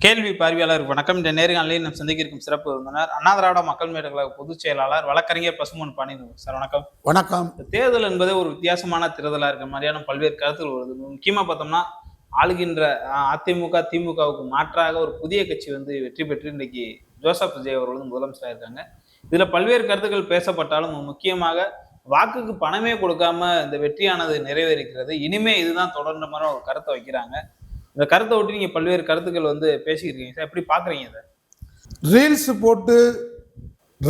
கேள்வி பார்வையாளர் வணக்கம். இந்த நேர்காணலில் நாம் சந்திக்க இருக்கும் சிறப்பு விருந்தினர் அண்ணா திராவிட மக்கள் முன்னேற்ற கழக பொதுச் செயலாளர் வழக்கறிஞர் பசுமன் பாண்டியன் சார். வணக்கம். வணக்கம். தேர்தல் என்பது ஒரு வித்தியாசமான தேர்தலா இருக்க மாதிரியான பல்வேறு கருத்துகள் வருது. முக்கியமா பார்த்தோம்னா ஆளுகின்ற அதிமுக திமுகவுக்கு மாற்றாக ஒரு புதிய கட்சி வெற்றி பெற்று இன்னைக்கு ஜோசப் விஜய் அவர்கள் முதலமைச்சராக இருக்காங்க. இதுல பல்வேறு கருத்துக்கள் பேசப்பட்டாலும் முக்கியமாக வாக்குக்கு பணமே கொடுக்காம இந்த வெற்றியானது நிறைவேறிக்கிறது. இனிமே இதுதான் தொடர்ந்த மாதிரி ஒரு கருத்தை வைக்கிறாங்க. இந்த கருத்தை ஒட்டி நீங்க பல்வேறு கருத்துக்கள் பேசியிருக்கீங்க சார். எப்படி பாக்குறீங்க இதை? ரீல்ஸ் போட்டு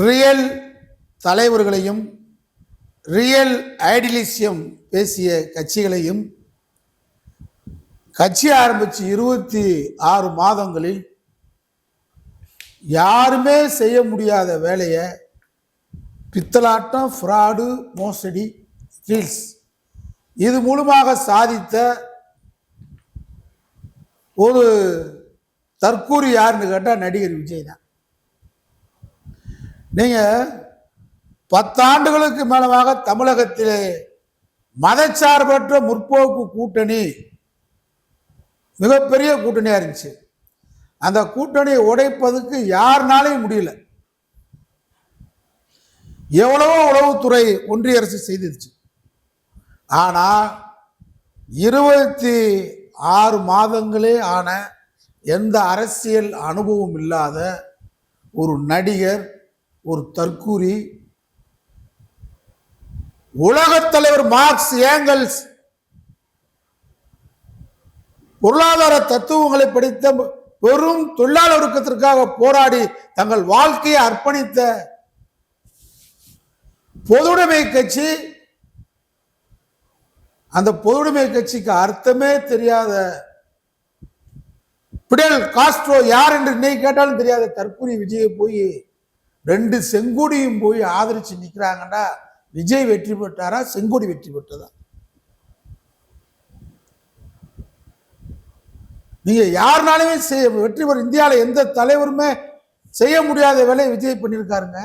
ரியல் தலைவர்களையும் ரியல் ஐடியலிசியம் பேசிய கட்சிகளையும் கட்சி ஆரம்பிச்சு 26 மாதங்களில் யாருமே செய்ய முடியாத வேலையை பித்தலாட்டம், ஃப்ராடு, மோசடி, ரீல்ஸ் இது மூலமாக சாதித்த ஒரு தற்கூரி யாருன்னு கேட்டால் நடிகர் விஜய் தான். நீங்கள் 10 ஆண்டுகளுக்கு மேலமாக தமிழகத்திலே மதச்சார்பற்ற முற்போக்கு கூட்டணி மிகப்பெரிய கூட்டணியாக இருந்துச்சு. அந்த கூட்டணியை உடைப்பதுக்கு யாருனாலையும் முடியல. எவ்வளவோ உளவுத்துறை ஒன்றிய அரசு செய்திருச்சு. ஆனால் 26 மாதங்களே ஆன எந்த அரசியல் அனுபவம் இல்லாத ஒரு நடிகர், ஒரு தற்கூரி, உலகத் தலைவர் மார்க்ஸ், ஏங்கல்ஸ் பொருளாதார தத்துவங்களை படித்த பெரும் தொழிலாளர் வர்க்கத்திற்காக போராடி தங்கள் வாழ்க்கையை அர்ப்பணித்த பொதுவுடைமை கட்சி, அந்த பொதுவுடைமை கட்சிக்கு அர்த்தமே தெரியாத பிடல் காஸ்ட்ரோ யார் என்று இன்னைக்கு கேட்டாலும் தெரியாத தற்கூரி விஜயை போய் 2 செங்கோடியும் போய் ஆதரிச்சு நிற்கிறாங்கன்னா விஜய் வெற்றி பெற்றாரா, செங்கோடி வெற்றி பெற்றதா? நீங்க யாருனாலுமே வெற்றி பெற இந்தியாவில் எந்த தலைவருமே செய்ய முடியாத வேலையை விஜய் பண்ணியிருக்காருங்க.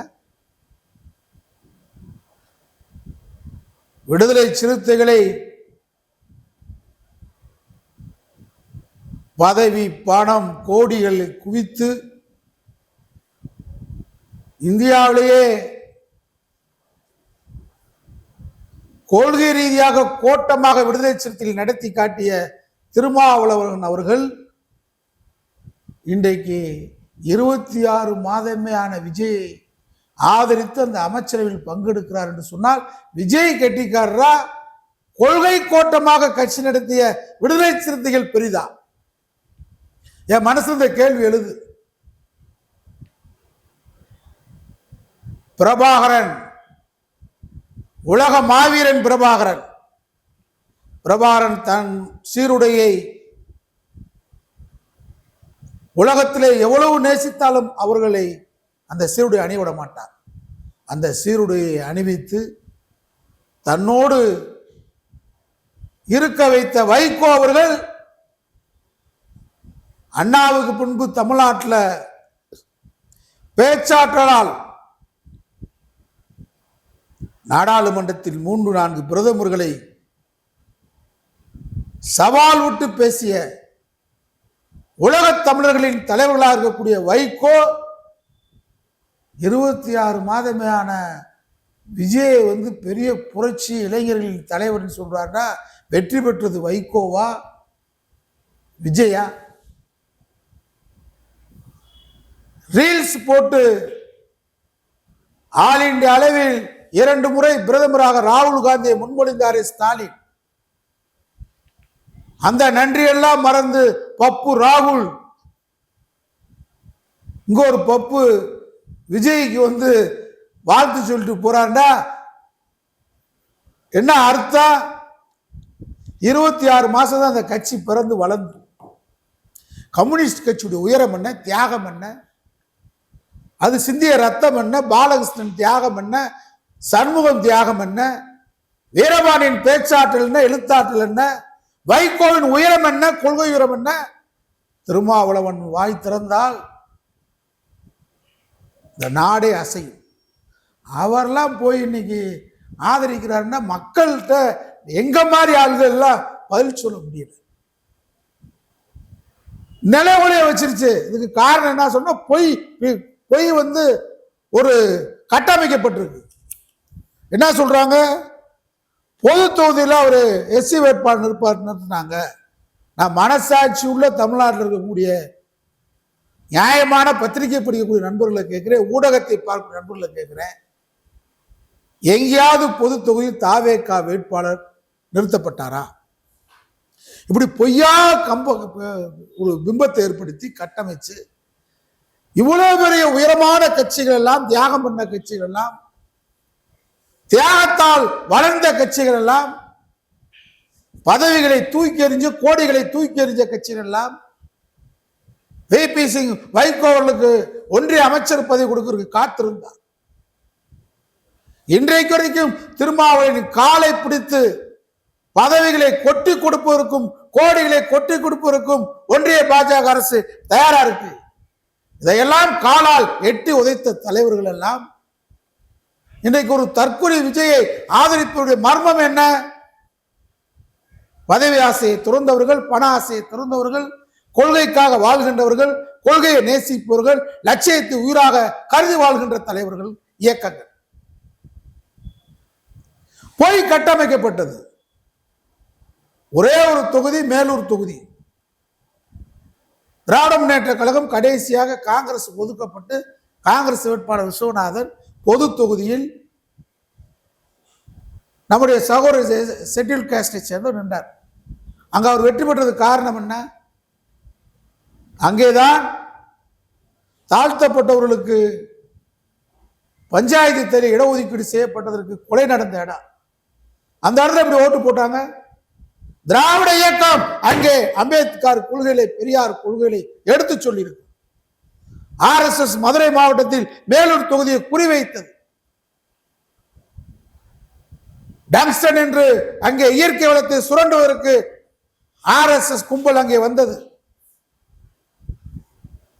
விடுதலை சிறுத்தைகளை பதவி, பணம், கோடிகள் குவித்து இந்தியாவிலேயே கொள்கை ரீதியாக கோட்டமாக விடுதலை சிறுத்தைகள் நடத்தி காட்டிய திருமாவளவன் அவர்கள் இன்றைக்கு 26 மாதமே ஆன விஜயை ஆதரித்து அந்த அமைச்சரவையில் பங்கெடுக்கிறார் என்று சொன்னால் விஜய் கெட்டிக்காரரா, கொள்கை கோட்டமாக கட்சி நடத்திய விடுதலை சிறுத்தைகள் பெரிதா? என் மனசு இந்த கேள்வி எழுது. பிரபாகரன், உலக மாவீரன் பிரபாகரன் தன் சீருடையை உலகத்திலே எவ்வளவு நேசித்தாலும் அவர்களை அந்த சீருடை அணிவிட மாட்டார். அந்த சீருடையை அணிவித்து தன்னோடு இருக்க வைத்த வைகோ அவர்கள் அண்ணாவுக்கு பின்பு தமிழ்நாட்டில் பேச்சாற்றலால் நாடாளுமன்றத்தில் 3-4 பிரதமர்களை சவால் விட்டு பேசிய உலகத் தமிழர்களின் தலைவர்களாக இருக்கக்கூடிய வைகோ 26 மாதமே ஆன விஜயை பெரிய புரட்சி இளைஞர்களின் தலைவர் சொல்றாருன்னா வெற்றி பெற்றது வைகோவா, விஜயா? ரீல்ஸ் போட்டு ஆல் இந்தியா அளவில் 2 முறை பிரதமராக ராகுல் காந்தியை முன்மொழிந்தாரே ஸ்டாலின். அந்த நன்றியெல்லாம் மறந்து பப்பு ராகுல் இங்க ஒரு பப்பு விஜய்க்கு வாழ்த்து சொல்லிட்டு போறாண்டா என்ன அர்த்தம்? 26 மாசம் தான் அந்த கட்சி பிறந்து வளர்ந்து. கம்யூனிஸ்ட் கட்சியுடைய உயரம் என்ன, தியாகம் என்ன, அது சிந்திய ரத்தம் என்ன, பாலகிருஷ்ணன் தியாகம் என்ன, சண்முகம் தியாகம் என்ன, வீரபாண்டியன் பேச்சாற்றல் என்ன, எழுத்தாற்றல் என்ன, வைகோவின் உயரம் என்ன, கொள்கை உயரம் என்ன? திருமாவளவன் வாய் திறந்தால் இந்த நாடே அசையும். அவரெல்லாம் போய் இன்னைக்கு ஆதரிக்கிறாருன்னா மக்கள்கிட்ட எங்க மாதிரி ஆளுகள் எல்லாம் பதில் சொல்ல முடியல. நிலவொலிய வச்சிருச்சு. இதுக்கு காரணம் என்ன சொன்னா பொய் பொய் வந்து ஒரு கட்டமைக்கப்பட்டிருக்கு. என்ன சொல்றாங்க, பொது தொகுதியில் ஒரு எஸ்சி வேட்பாளர் நிறுத்தினாங்க. நான் மனசாட்சி உள்ள தமிழ்நாட்டில் இருக்கக்கூடிய நியாயமான பத்திரிகை படிக்கக்கூடிய நண்பர்களை கேட்கிறேன், ஊடகத்தை பார்க்கக்கூடிய நண்பர்களை கேட்கிறேன், எங்கேயாவது பொது தொகுதியில் தாவேகா வேட்பாளர் நிறுத்தப்பட்டாரா? இப்படி பொய்யா ஒரு பிம்பத்தை ஏற்படுத்தி கட்டமைச்சு இவ்வளவு பெரிய உயரமான கட்சிகள் எல்லாம், தியாகம் பண்ண கட்சிகள் எல்லாம், தியாகத்தால் வளர்ந்த கட்சிகள் எல்லாம், பதவிகளை தூக்கி எறிஞ்சு கோடிகளை தூக்கி எறிஞ்ச கட்சிகள் எல்லாம் விபி சிங் வைகோ அவர்களுக்கு ஒன்றிய அமைச்சர் பதவி கொடுக்கிறதுக்கு காத்திருந்தார். இன்றைக்கு வரைக்கும் திருமாவளவனின் காலை பிடித்து பதவிகளை கொட்டி கொடுப்பதற்கும் கோடிகளை கொட்டி கொடுப்பதற்கும் ஒன்றிய பாஜக அரசு தயாரா இருக்கு. இதையெல்லாம் காலால் எட்டி உதைத்த தலைவர்கள் எல்லாம் இன்றைக்கு ஒரு தற்கொலை விஜயை ஆதரிப்பவருடைய மர்மம் என்ன? பதவி ஆசையை துறந்தவர்கள், பண ஆசையை துறந்தவர்கள், கொள்கைக்காக வாழ்கின்றவர்கள், கொள்கையை நேசிப்பவர்கள், லட்சியத்தை உயிராக கருதி வாழ்கின்ற தலைவர்கள், இயக்கங்கள். பொய் கட்டமைக்கப்பட்டது. ஒரே ஒரு தொகுதி, மேலூர் தொகுதி, திராவிட முன்னேற்ற கழகம் கடைசியாக காங்கிரஸ் ஒதுக்கப்பட்டு காங்கிரஸ் வேட்பாளர் விஸ்வநாதன் பொது தொகுதியில் நம்முடைய சகோதரர் செட்டில் காஸ்டை சேர்ந்து நின்றார். அங்க அவர் வெற்றி பெற்றதுக்கு காரணம் என்ன? அங்கேதான் தாழ்த்தப்பட்டவர்களுக்கு பஞ்சாயத்து தேர்தல் இடஒதுக்கீடு செய்யப்பட்டதற்கு கொலை நடந்த இடம். அந்த இடத்துல எப்படி ஓட்டு போட்டாங்க? திராவிட இயக்கம் அங்கே அம்பேத்கர் கொள்கைகளை, பெரியார் கொள்கைகளை எடுத்து சொல்லியிருக்கு. RSS மதுரை மாவட்டத்தில் மேலூர் தொகுதியை குறிவைத்தது. டங்ஸ்டன் என்று அங்கே இயற்கை வளத்தை சுரண்டுவதற்கு RSS கும்பல் அங்கே வந்தது.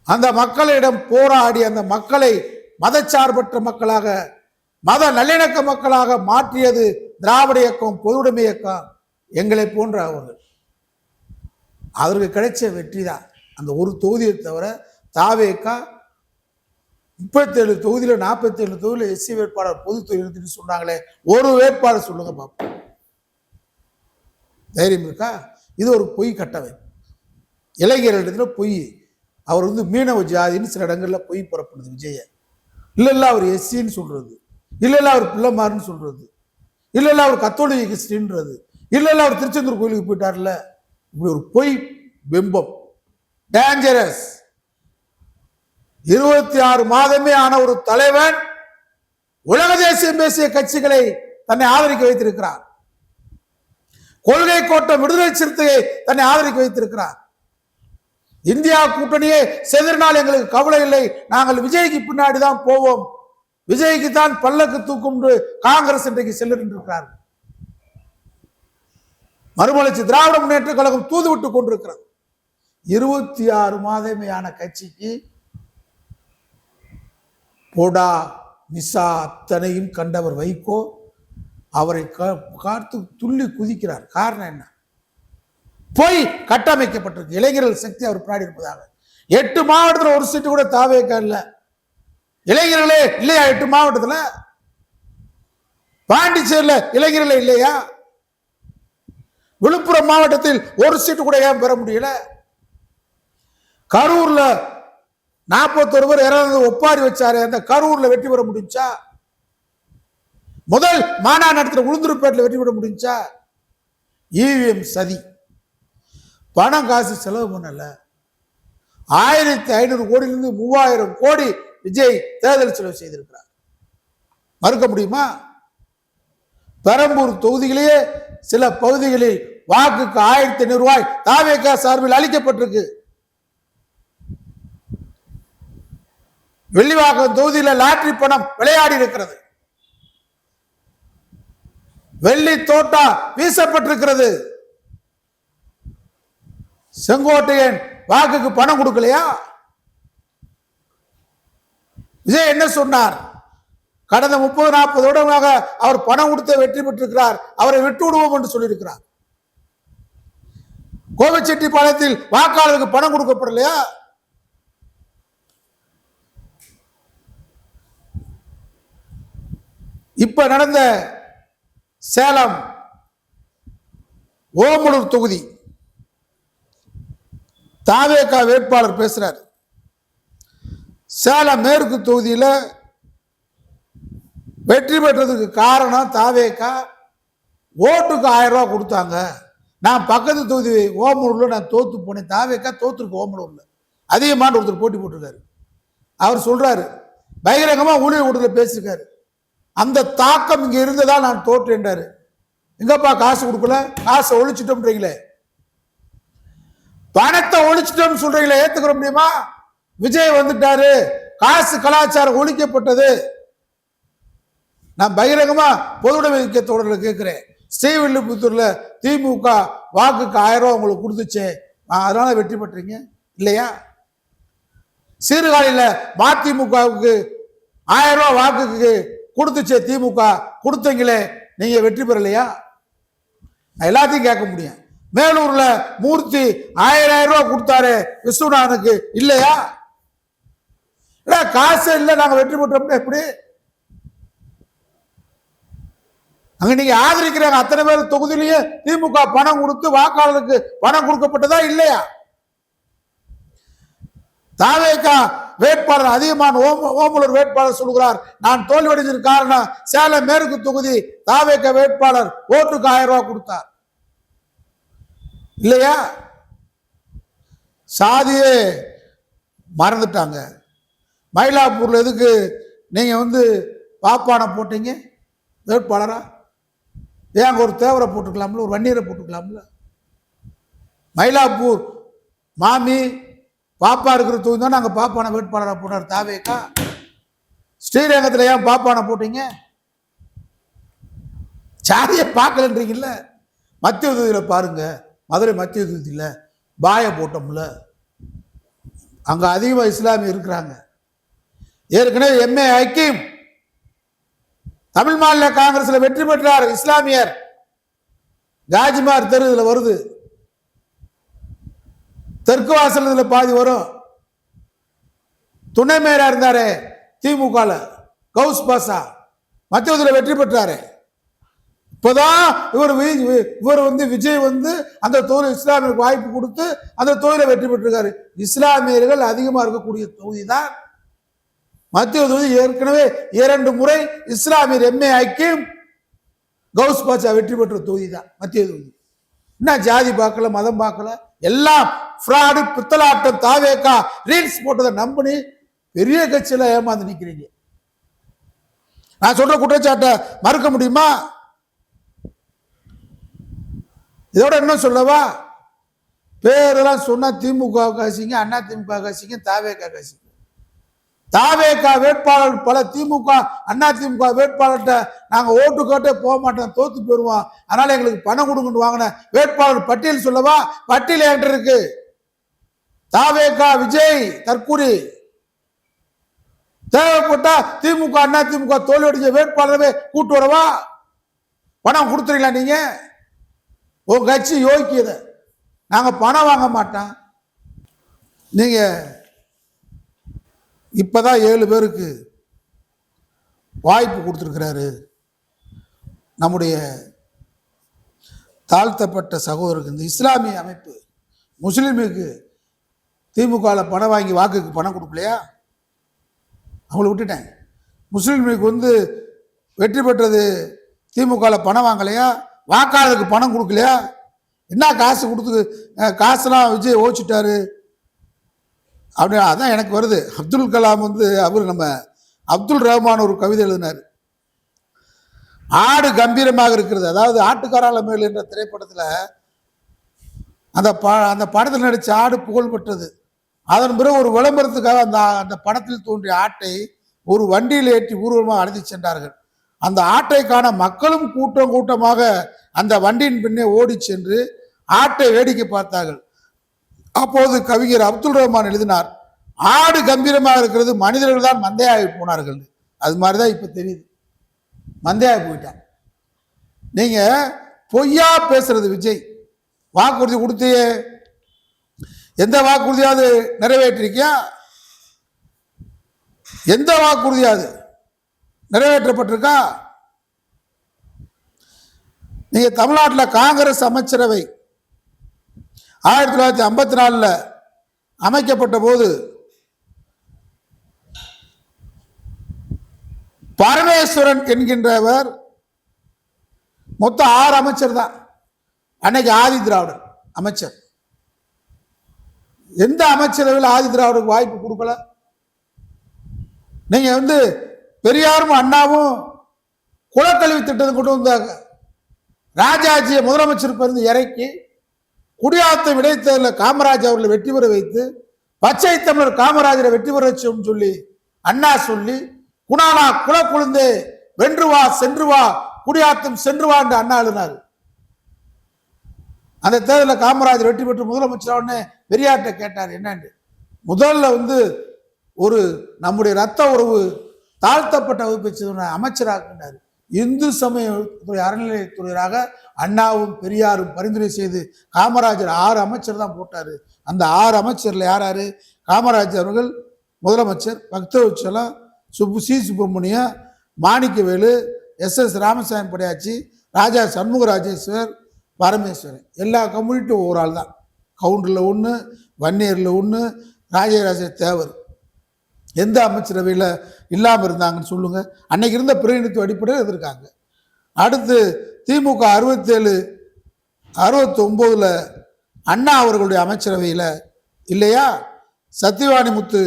அந்த மக்களிடம் போராடி அந்த மக்களை மதச்சார்பற்ற மக்களாக, மத நல்லிணக்க மக்களாக மாற்றியது திராவிட இயக்கம், பொதுவுடைமை இயக்கம், எங்களை போன்ற அவர்கள். அதற்கு கிடைச்ச வெற்றி தான் அந்த ஒரு தொகுதியை தவிர. தாவேகா 37 தொகுதியில் 47 தொகுதியில் எஸ்சி வேட்பாளர் பொது தொகுதி சொன்னாங்களே, ஒரு வேட்பாளர் சொல்லுங்க பாப்போம். தைரியம் இருக்கா? இது ஒரு பொய் கட்டமைப்பு. இளைஞர்களிடத்துல பொய். அவர் வந்து மீனவ ஜாதின்னு சில இடங்கள்ல பொய் புறப்படுது விஜய. இல்ல அவர் எஸ்சின்னு சொல்றது, இல்ல அவர் பிள்ளைமாருன்னு சொல்றது, இல்ல அவர் கத்தோலிக்க கிறிஸ்டின்றது, இல்ல அவர் திருச்செந்தூர் கோயிலுக்கு போயிட்டார்ல. இப்படி ஒரு பொய் பிம்பம், டேஞ்சரஸ். 26 மாதமே ஆன ஒரு தலைவன் உலக தேசியம் பேசிய கட்சிகளை தன்னை ஆதரிக்க வைத்திருக்கிறார். கொள்கை கோட்டம் விடுதலை சிறுத்தையை தன்னை ஆதரிக்க வைத்திருக்கிறார். இந்தியா கூட்டணியே செதறினால் எங்களுக்கு கவலை இல்லை, நாங்கள் விஜய்க்கு பின்னாடி தான் போவோம், விஜய்க்கு தான் பல்லக்கு தூக்கும் என்று காங்கிரஸ் இன்றைக்கு செல்லுகின்றிருக்கிறார். மறுமலர்ச்சி திராவிட முன்னேற்ற கழகம் தூது விட்டுக் கொண்டிருக்கிறது. 26 மாதமையான கட்சிக்கு போடா மிசா அத்தனையும் கண்டவர் வைகோ அவரை காத்து துள்ளி குதிக்கிறார். காரணம் என்ன? பொய் கட்டமைக்கப்பட்டிருக்கு. இளைஞர்கள் சக்தி அவர் பின்னாடி இருப்பதாக. 8 மாவட்டத்தில் ஒரு சீட்டு கூட தாவேகா இல்ல. இளைஞர்களே இல்லையா 8 மாவட்டத்தில்? பாண்டிச்சேரியில் இளைஞர்களே இல்லையா? விழுப்புரம் மாவட்டத்தில் ஒரு சீட்டு கூட ஏன் பெற முடியல? கரூர்ல 41 பேர் இறந்து ஒப்பாரி வச்சாரு, அந்த கரூர்ல வெற்றி பெற முடிஞ்சா? முதல் மாநாடு நடத்துற உளுந்தூர்பேட்டில் வெற்றி பெற முடிஞ்சா? EVM சதி. பணம் காசு செலவு பண்ணல. 1500 கோடியிலிருந்து 3000 கோடி விஜய் தேர்தல் செலவு செய்திருக்கிறார். மறுக்க முடியுமா? பெரம்பூர் தொகுதியிலேயே சில பகுதிகளில் வாக்குக்கு 1500 ரூபாய் தாவேகா சார்பில் அளிக்கப்பட்டிருக்கு. வெள்ளிவாக்கம் தொகுதியில் லாட்டரி பணம் விளையாடி இருக்கிறது. வெள்ளி தோட்டா வீசப்பட்டிருக்கிறது. செங்கோட்டையன் வாக்குக்கு பணம் கொடுக்கலையா? விஜய் என்ன சொன்னார்? கடந்த 30-40 வருடங்களாக அவர் பணம் கொடுத்து வெற்றி பெற்றிருக்கிறார், அவரை விட்டு விடுவோம் என்று சொல்லியிருக்கிறார். கோவிச்செட்டிப்பாளையத்தில் வாக்காளருக்கு பணம் கொடுக்கப்படலையா? இப்ப நடந்த சேலம் ஓமலூர் தொகுதி தாவேகா வேட்பாளர் பேசுறார். சேலம் மேற்கு தொகுதியில் வெற்றி பெற்றதுக்கு காரணம் தாவேகா ஓட்டுக்கு 1000 ரூபாய் கொடுத்தாங்க. நான் பக்கத்து தொகுதி ஓமலூர்ல நான் தோத்து போனேன். தாவேக்கா தோத்துருக்கு ஓமலூர்ல. அதிகமான ஒருத்தர் போட்டி போட்டிருக்காரு. அவர் சொல்றாரு, பகிரங்கமா ஊழியர் கூட்டத்தில் பேசியிருக்காரு, அந்த தாக்கம் இங்க இருந்ததா நான் தோற்றேன்றாரு. எங்கப்பா காசு கொடுக்கல, காசை ஒழிச்சிட்டோம்ன்றீங்களே, பணத்தை ஒழிச்சிட்டோம் சொல்றீங்களே, ஏத்துக்கிற முடியுமா? விஜய் வந்துட்டாரு, காசு கலாச்சாரம் ஒழிக்கப்பட்டது. நான் பகிரங்கமா பொதுவுடைமை தொடரில் கேட்கிறேன், ஸ்ரீவில்லிபுத்தூர்ல திமுக வாக்குக்கு 1000 ரூபாய் உங்களுக்கு கொடுத்துச்சே, அதனால வெற்றி பெற்றீங்க இல்லையா? சீர்காழியில மதிமுகவுக்கு 1000 ரூபாய் வாக்குக்கு கொடுத்துச்சே திமுக, கொடுத்தீங்களே, நீங்க வெற்றி பெறலையா? நான் எல்லாத்தையும் கேட்க முடியும். மேலூர்ல மூர்த்தி 1000 ரூபாய் கொடுத்தாரு விஸ்வநாதனுக்கு, இல்லையா? காசு இல்லை, நாங்க வெற்றி பெற்றோம்னா எப்படி? அங்க நீங்க ஆதரிக்கிறாங்க அத்தனை பேர் தொகுதியிலேயே திமுக பணம் கொடுத்து வாக்காளருக்கு பணம் கொடுக்கப்பட்டதா இல்லையா? தாவேகா வேட்பாளர் அதிகமான ஓமலூர் வேட்பாளர் சொல்கிறார், நான் தோல்வியடைஞ்சதுக்கு காரணம் சேலம் மேற்கு தொகுதி தாவேகா வேட்பாளர் ஓட்டுக்கு 1000 ரூபாய் கொடுத்தார், இல்லையா? சாதியே மறந்துட்டாங்க. மயிலாப்பூர்ல எதுக்கு நீங்க பாப்பானை போட்டீங்க வேட்பாளரா? ஏன் அங்க ஒரு தேவரை போட்டுக்கலாம்ல, ஒரு வன்னியரை போட்டுக்கலாம்ல? மயிலாப்பூர் மாமி பாப்பா இருக்கிற தொகுதி தான் நாங்க பாப்பான வேட்பாளராக போட்டார் தாவேக்கா. ஸ்ரீரங்கத்தில் ஏன் பாப்பான போட்டீங்க? சாதியை பார்க்கலன்றீங்கல்ல. மத்திய தொகுதியில் பாருங்க, மதுரை மத்திய தொகுதியில் பாய போட்டோம்ல, அங்க அதிகமாக இஸ்லாமிய இருக்கிறாங்க. ஏற்கனவே எம்ஏ ஹக்கீம் தமிழ் மாநில காங்கிரஸ்ல வெற்றி பெற்றார், இஸ்லாமியர். காஜிமார் தெரு இதுல வருது, தெற்கு வாசல் இதுல பாதி வரும். துணை மேயரா இருந்தாரு திமுக கவுஸ் பாசா, மத்திய வெற்றி பெற்றாரு. இப்பதான் இவர் விஜய் அந்த தொகுதி இஸ்லாமியருக்கு வாய்ப்பு கொடுத்து அந்த தொகுதியில வெற்றி பெற்றிருக்காரு. இஸ்லாமியர்கள் அதிகமா இருக்கக்கூடிய தொகுதி தான் மத்திய தொகுதி. ஏற்கனவே 2 முறை இஸ்லாமியர் எம்ஏ ஹக்கீம் கவுஸ் பாட்சா வெற்றி பெற்ற தொகுதி தான் மத்திய தொகுதி. என்ன ஜாதி பார்க்கல, மதம் பார்க்கல, எல்லாம் ஃப்ராடு, பித்தலாட்டம். தாவேக்கா ரீல்ஸ் போட்டதை நம்பி பெரிய கட்சியில ஏமாந்து நிக்கிறீங்க. நான் சொல்ற குற்றச்சாட்டை மறுக்க முடியுமா? இதோட என்ன சொல்லவா, பேரெல்லாம் சொன்னா திமுக காசிங்க, அண்ணா திமுக காசிங்க, தாவேக்கா காசிங்க. தாவேகா வேட்பாளர் பல திமுக அண்ணா திமுக வேட்பாளர்கிட்ட நாங்க ஓட்டு கேட்டே போக மாட்டோம், தோத்து போயிருவோம், அதனால எங்களுக்கு பணம் கொடுங்கன்னு வாங்கின வேட்பாளர் பட்டியல் சொல்லவா? பட்டியல் என்கிட்ட இருக்கு. தாவேகா விஜய் தற்கூரி. தேவைப்பட்டா திமுக அண்ணா திமுக தோல்வியடைஞ்ச வேட்பாளரவே கூட்டு வரவா? பணம் கொடுத்துறீங்களா நீங்க? உங்க கட்சி யோக்கியத, நாங்க பணம் வாங்க மாட்டோம். நீங்க இப்பதான் 7 பேருக்கு வாய்ப்பு கொடுத்துருக்கிறாரு நம்முடைய தாழ்த்தப்பட்ட சகோதரருக்கு. இந்த இஸ்லாமிய அமைப்பு முஸ்லீமுக்கு திமுக பணம் வாங்கி வாக்குக்கு பணம் கொடுக்கலையா? அவங்கள விட்டுட்டேன். முஸ்லீமுக்கு வெற்றி பெற்றது திமுக பணம் வாங்கலையா? வாக்காளருக்கு பணம் கொடுக்கலையா? என்ன காசு கொடுத்து காசுலாம் விஜய் ஓச்சிட்டாரு அப்படி அதான் எனக்கு வருது. அப்துல் கலாம் அவர் நம்ம அப்துல் ரஹ்மான் ஒரு கவிதை எழுதினார், ஆடு கம்பீரமாக இருக்கிறது. அதாவது ஆட்டுக்காரால மேல் என்ற திரைப்படத்தில் அந்த படத்தில் நடித்த ஆடு புகழ் பெற்றது. அதன் பிறகு ஒரு விளம்பரத்துக்காக அந்த படத்தில் தோன்றிய ஆட்டை ஒரு வண்டியில் ஏற்றி ஊர்வலமாக அழைத்து சென்றார்கள். அந்த ஆட்டை காண மக்களும் கூட்டமாக அந்த வண்டியின் பின்னே ஓடி சென்று ஆட்டை வேடிக்கை பார்த்தார்கள். அப்போது கவிஞர் அப்துல் ரஹ்மான் எழுதினார், ஆடு கம்பீரமாக இருக்கிறது, மனிதர்கள் தான் மந்தையாகி போனார்கள். அது மாதிரிதான் இப்ப தெரியுது, மந்தையாகி போயிட்டாங்க. நீங்க பொய்யா பேசுறது விஜய், வாக்குறுதி கொடுத்தியே, எந்த வாக்குறுதியாவது நிறைவேற்றிருக்கியா? எந்த வாக்குறுதியாவது நிறைவேற்றப்பட்டிருக்கா? நீங்க தமிழ்நாட்டில் காங்கிரஸ் அமைச்சரவை 1954 அமைக்கப்பட்ட போது பரமேஸ்வரன் என்கின்றவர் மொத்தம் 6 அமைச்சர் தான். அன்னைக்கு ஆதி திராவிடர் அமைச்சர். எந்த அமைச்சரவையில் ஆதி திராவிடருக்கு வாய்ப்பு கொடுக்கல? நீங்க பெரியாரும் அண்ணாவும் குலக்கல்வி திட்டத்தை கொண்டு வந்தாங்க. ராஜாஜியை முதலமைச்சர் இருந்து இறக்கி குடியாத்தம் இடைத்தேர்தலில் காமராஜ் அவர்களை வெற்றி பெற வைத்து பச்சை தமிழர் காமராஜரை வெற்றி பெற வச்சோம் சொல்லி அண்ணா சொல்லி குணாலா குல குழுந்தே வென்று வா சென்று வா குடியாத்தம் சென்று வா என்று அண்ணா எழுதினார். அந்த தேர்தலில் காமராஜர் வெற்றி பெற்று முதலமைச்சர் உடனே பெரியார்ட்ட கேட்டார் என்னன்னு. முதல்ல ஒரு நம்முடைய ரத்த உறவு தாழ்த்தப்பட்ட வகுப்பை அமைச்சராகின்றார். இந்து சமயத்துறை அறநிலையத்துறையாக அண்ணாவும் பெரியாரும் பரிந்துரை செய்து காமராஜர் 6 அமைச்சர் தான் போட்டாரு. அந்த 6 அமைச்சர்ல யாராரு? காமராஜர் அவர்கள் முதலமைச்சர், பக்தவச்சலம், சுப்பிரமணியம், மாணிக்கவேலு, எஸ் ராமசாமி படையாச்சி, ராஜா சண்முகராஜேஸ்வர், பரமேஸ்வரன். எல்லா கம்யூனிட்டியும் ஒரு ஆள் தான். கவுண்டரில் 1, வன்னியரில் 1, ராஜராஜ தேவர். எந்த அமைச்சரவையில் இல்லாமல் இருந்தாங்கன்னு சொல்லுங்க. அன்னைக்கு இருந்த பிரதிநிதித்துவ அடிப்படையில் இருந்திருக்காங்க. அடுத்து திமுக 67, 69 அண்ணா அவர்களுடைய அமைச்சரவையில் இல்லையா? சத்தியவாணி முத்து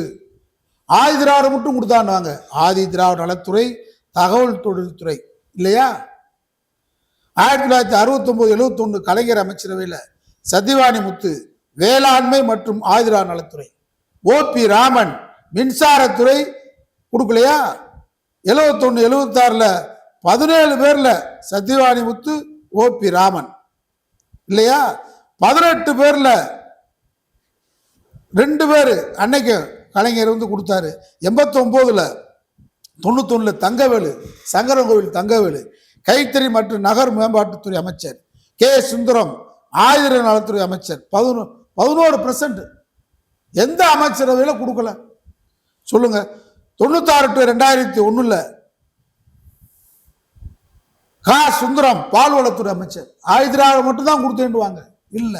ஆதி திராவிட மட்டும் கொடுத்தான்வாங்க. ஆதி திராவிட நலத்துறை, தகவல் தொழில்துறை இல்லையா? 1969, 71 கலைஞர் அமைச்சரவையில் சத்தியவாணி முத்து வேளாண்மை மற்றும் ஆதி திராவிட நலத்துறை. ஓபி ராமன் மின்சாரத்துறை கொடுக்கலையா? 71, 76 17 பேர்ல சத்தியவாணி முத்து, ஓபி ராமன் இல்லையா? 18 பேர்ல 2 பேர் அன்னைக்கு கலைஞர் கொடுத்தாரு. 89, 91 தங்கவேலு, சங்கரங்கோவில் தங்கவேலு கைத்தறி மற்றும் நகர் மேம்பாட்டுத்துறை அமைச்சர். கே சுந்தரம் ஆயுத நலத்துறை அமைச்சர். 11%. எந்த அமைச்சரவையில் கொடுக்கல சொல்லுங்க? 96 to 2001 கா சுந்தரம் பால்வளத்துறை அமைச்சர். ஆயுதிராக மட்டும் தான் கொடுத்தேன்டுவாங்க. இல்ல,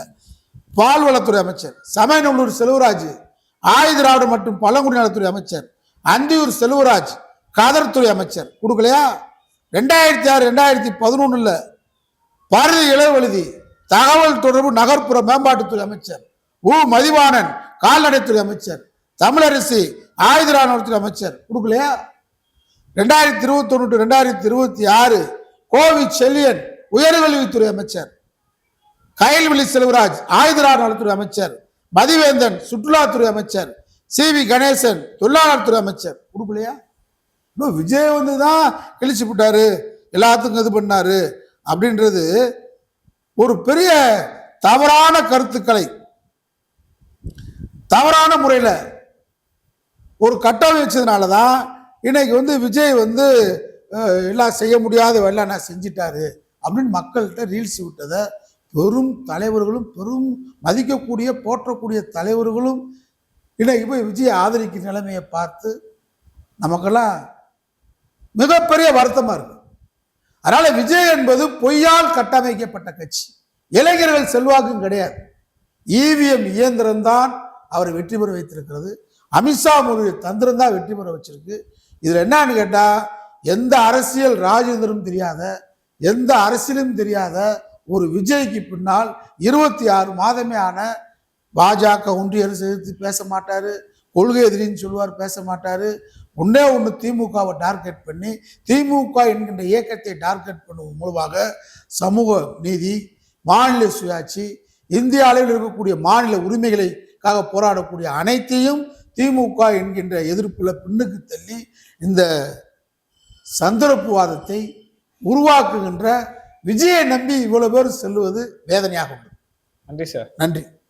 பால்வளத்துறை அமைச்சர். சமயநல்லூர் செல்வராஜ் ஆயுதிராவிட மற்றும் பழங்குடி நலத்துறை அமைச்சர். அந்தியூர் செல்வராஜ் கதர்துறை அமைச்சர். கொடுக்கலையா? 2006, 2011 பாரதி இளவழுதி தகவல் தொடர்பு நகர்ப்புற மேம்பாட்டுத்துறை அமைச்சர். மதிவாணன் கால்நடைத்துறை அமைச்சர். தமிழரசி ஆயுதிரா நலத்துறை அமைச்சர். கொடுக்கலையா? 2021 to 2026 கோவி செல்லியன் உயர்கல்வித்துறை அமைச்சர். கயல்விழி செல்வராஜ் ஆயுதிரா நலத்துறை அமைச்சர். மதிவேந்தன் சுற்றுலாத்துறை அமைச்சர். சி.வி. கணேசன் தொழிலாளர் துறை அமைச்சர். கொடுக்கலையா? விஜய் தான் கிழிச்சு விட்டாரு, எல்லாத்துக்கும் இது பண்ணாரு அப்படின்றது ஒரு பெரிய தவறான கருத்துக்களை தவறான முறையில் ஒரு கட்டளை வச்சதுனாலதான் இன்னைக்கு விஜய் எல்லாம் செய்ய முடியாத வேலை நான் செஞ்சிட்டாரு அப்படின்னு மக்கள்கிட்ட ரீல்ஸ் விட்டதை பெரும் தலைவர்களும் பெரும் மதிக்கக்கூடிய போற்றக்கூடிய தலைவர்களும் இன்னைக்கு போய் விஜய் ஆதரிக்கிற நிலைமையை பார்த்து நமக்கெல்லாம் மிகப்பெரிய வருத்தமா இருக்கு. அதனால விஜய் என்பது பொய்யால் கட்டமைக்கப்பட்ட கட்சி. இளைஞர்கள் செல்வாக்கும் கிடையாது. இவிஎம் இயந்திரம் தான் அவரை வெற்றி பெற வைத்திருக்கிறது. அமித்ஷா மோடிய தந்திரம் தான் வெற்றி பெற வச்சிருக்கு. இதுல என்னன்னு கேட்டா, எந்த அரசியல் ராஜேந்திரம் தெரியாத, எந்த அரசியலும் தெரியாத ஒரு விஜய்க்கு பின்னால் 26 மாதமே ஆன பாஜக ஒன்றிய அரசு எதிர்த்து பேச மாட்டாரு, கொள்கை எதிரின்னு சொல்லுவார், பேச மாட்டாரு. ஒன்னே ஒன்று திமுகவை டார்கெட் பண்ணி திமுக என்கின்ற இயக்கத்தை டார்கெட் பண்ணுவதன் மூலமாக சமூக நீதி, மாநில சுயாட்சி, இந்திய அளவில் இருக்கக்கூடிய மாநில உரிமைகளுக்காக போராடக்கூடிய அனைத்தையும் திமுக என்கின்ற எதிர்ப்புல பின்னுக்கு தள்ளி இந்த சந்தர்ப்பவாதத்தை உருவாக்குகின்ற விஜயை நம்பி இவ்வளவு பேர் செல்வது வேதனையாக உள்ளது. நன்றி சார். நன்றி.